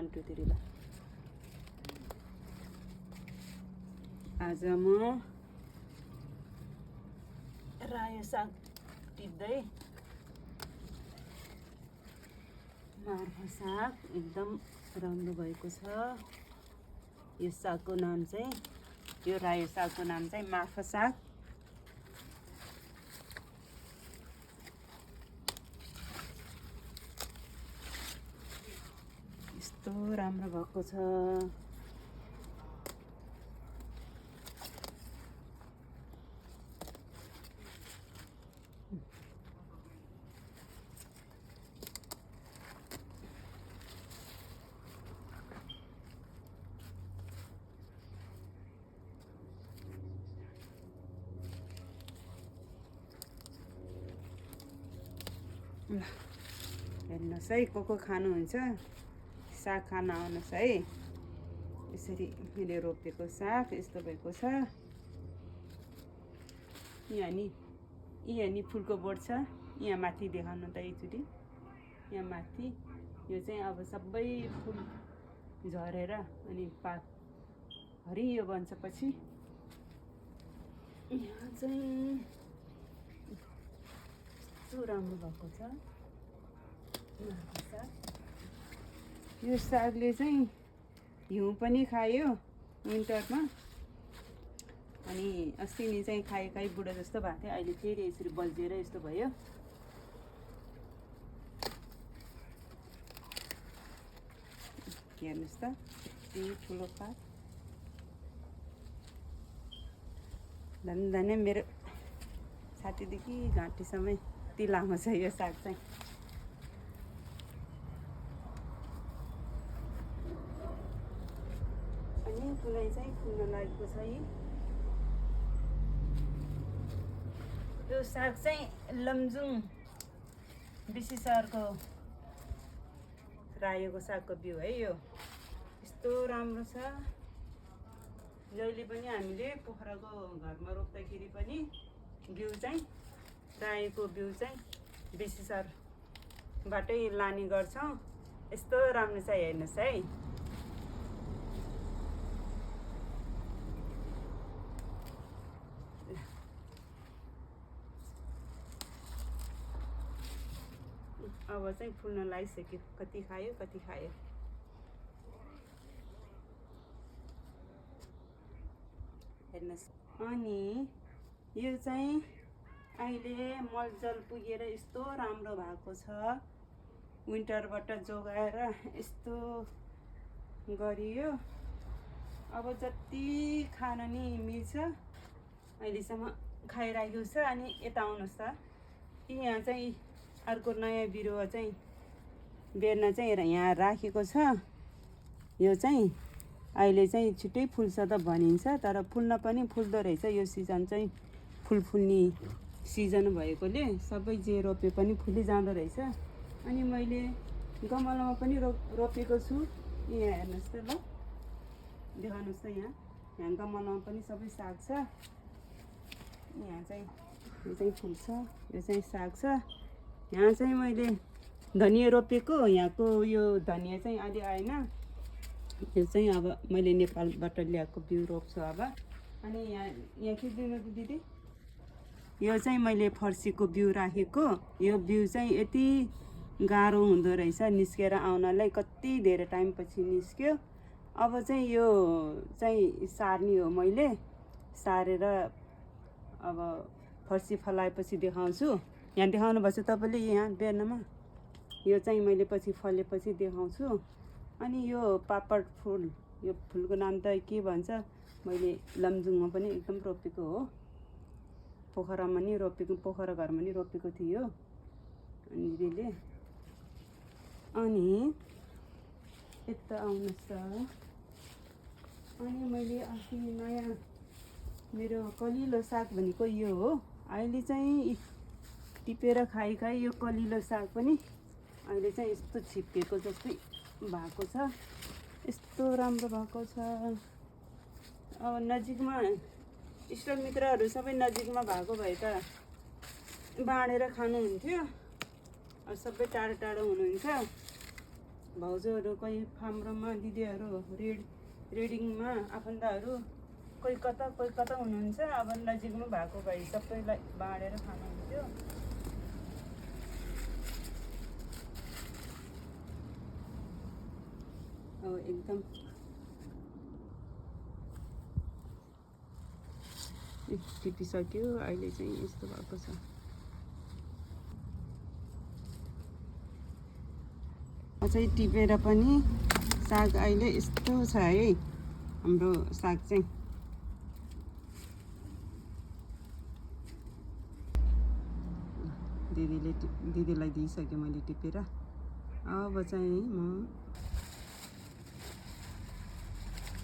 1 2 3 ल आज म रायो साग टिप्दै मार्फा साग एकदम राम्रो भएको छ। यो सागको नाम चाहिँ यो रायो सागको नाम चाहिँ मार्फा साग। यस्तो राम्रो भएको छ। हेर्नुहोस् है को खानुहुन्छ साग खान आउनुहोस् है। यसरी मैले रोपेको साग यस्तो भएको छ। यहाँ नि फुलको बोट छ। यहाँ माथि देखाउनु त एकचोटि। यहाँ माथि यो चाहिँ अब सबै फुल झरेर अनि पात हरियो बन्छ पछि। यहाँ चाहिँ यस्तो राम्रो भएको छ। यो सागले चाहिँ हिउँ पनि खायो विन्टरमा। अनि अस्ति नि चाहिँ खाइ बुढो जस्तो भएको थियो। अहिले फेरि यसरी बल्झिएर यस्तो भयो। हेर्नुहोस् त यति ठुलो पात। धन्य मेरो छातीदेखि घाँटीसम्म यति लामो छ यो साग चाहिँ। अनि कुनै चाहिँ फुल्न लागेको छ। यो साग चाहिँ लमजुङ बिसी सहरको रायोको सागको बिउ है। यो यस्तो राम्रो छ। जहिले पनि हामीले पोखराको घरमा रोप्दाखेरि पनि बिउ चाहिँ रायोको बिउ चाहिँ बिसी सहरबाटै लाने गर्छौँ। यस्तो राम्रो छ हेर्नुहोस् है। अब चाहिँ फुल्न लागिसक्यो। कति खायो हेर्नुहोस्। अनि यो चाहिँ अहिले मलजल पुगेर यस्तो राम्रो भएको छ। विन्टरबाट जोगाएर यस्तो गरियो। अब जति खान नि मिल्छ अहिलेसम्म खाइराखेको छ। अनि यता आउनुहोस् त। यहाँ चाहिँ अर्को नयाँ बिरुवा चाहिँ बेर्ना चाहिँ यहाँ राखेको छ। यो चाहिँ अहिले चाहिँ छिट्टै फुल्छ त भनिन्छ। तर फुल्न पनि फुल्दो रहेछ। यो सिजन चाहिँ फुल्ने सिजन भएकोले सबै जे रोपे पनि फुलिजाँदो रहेछ। अनि मैले गमलामा पनि रोपेको छु। यहाँ हेर्नुहोस् त ल देखाउनुहोस् त। यहाँ गमलामा पनि सबै साग छ। यहाँ चाहिँ यो चाहिँ फुल्छ। यो चाहिँ साग छ। यहाँ चाहिँ मैले धनियाँ रोपेको। यहाँको यो धनियाँ चाहिँ अलि आएन। यो चाहिँ अब मैले नेपालबाट ल्याएको बिउ रोप्छु अब। अनि यहाँ के दिनु दिदी। यो चाहिँ मैले फर्सीको बिउ राखेको। यो बिउ चाहिँ यति गाह्रो हुँदो रहेछ निस्केर आउनलाई। कति धेरै टाइम पछि निस्क्यो। अब चाहिँ यो चाहिँ सार्ने हो। मैले सारेर अब फर्सी फलाएपछि देखाउँछु। यहाँ देखाउनु भएको छ तपाईँले यहाँ बेर्नामा। यो चाहिँ मैले पछि फलेपछि देखाउँछु। अनि यो पापड फुल। यो फुलको नाम त के भन्छ। मैले लमजुङमा पनि एकदम रोपेको हो। पोखरामा नि रोपेको, पोखरा घरमा नि रोपेको थियो अनि दिदीले। अनि यता आउनुहोस् त। अनि मैले अस्ति नयाँ मेरो कलिलो साग भनेको यो हो। अहिले चाहिँ टिपेर खाइ यो कलिलो साग पनि अहिले चाहिँ यस्तो छिप्पिएको जस्तै भएको छ। यस्तो राम्रो भएको छ। अब नजिकमा इष्टमित्रहरू सबै नजिकमा भएको भए त बाँडेर खानुहुन्थ्यो। अब सबै टाढो टाढो हुनुहुन्छ। भाउजूहरू कोही फार्ममा, दिदीहरू रिडिङमा, आफन्तहरू कोही कता हुनुहुन्छ। अब नजिकमा भएको भए सबैलाई बाँडेर खानुहुन्थ्यो। अब एकदम टिपिसक्यो। अहिले चाहिँ यस्तो भएको छ। अझै टिपेर पनि साग अहिले यस्तो छ है हाम्रो साग चाहिँ। दिदीलाई दिइसकेँ मैले टिपेर। अब चाहिँ म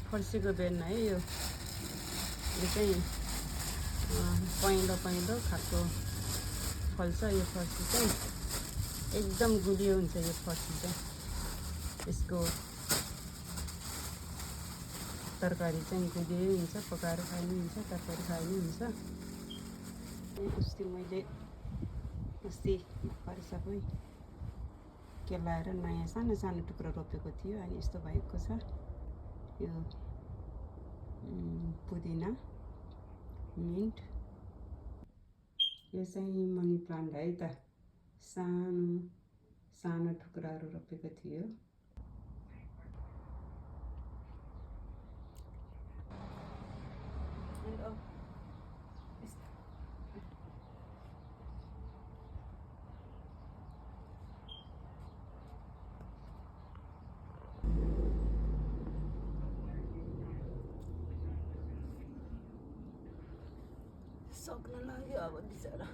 फर्सीको बेर्ना है यो चाहिँ पहेँलो खालको फल्छ यो फर्सी चाहिँ। एकदम गुलियो हुन्छ यो फर्सी चाहिँ। यसको तरकारी चाहिँ गुलियो हुन्छ, पकाएर खानु हुन्छ, तरकारी खानु हुन्छ। अस्ति भर्खरै सबै केलाएर नयाँ सानो सानो टुक्रा रोपेको थियो। अनि यस्तो भएको छ। यो पुदिना, मिन्ट, यो चाहिँ मनी प्लान्ट है त। सानो टुक्राहरू रोपेको थियो। सक्न लाग्यो अब बिचरा।